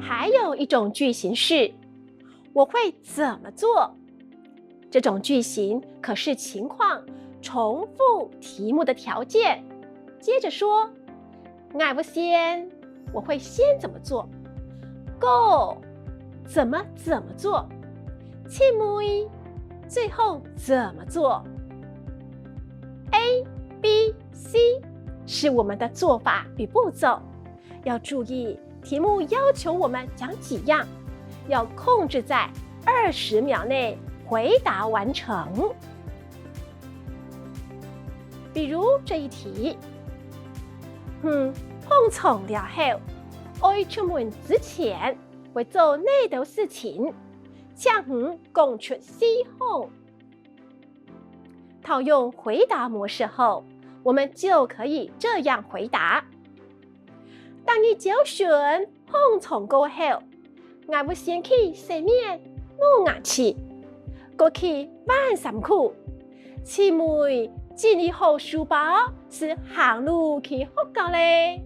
还有一种句型是我会怎么做，这种句型可是情况重复题目的条件。接着说我会先怎么做， Go 怎么做，切妹最后怎么做。 A、B、C 是我们的做法与步骤，要注意题目要求我们讲几样，要控制在20秒内回答完成。比如这一题，碰撞了后，爱出门之前会做哪道事情？请讲出4项。套用回答模式后，我们就可以这样回答：当你教训碰撞过后，我会先去洗面抹牙齿，过去办衫裤，姊妹整理好书包是行路去学校嘞。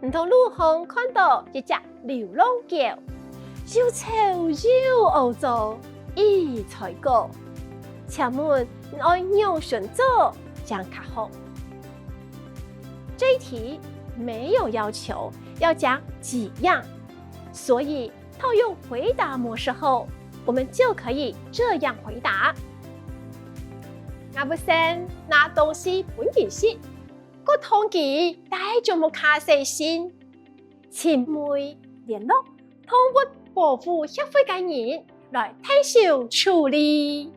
唔同路上看到一只流浪狗，又臭又污糟，一才过。请问你爱用选择讲较好？这一题没有要求要讲几样，所以套用回答模式后，我们就可以这样回答：我要先拿东西本件事，我通知带咗冇卡西先，前妹聯絡動物保護協會嘅人來替小處理。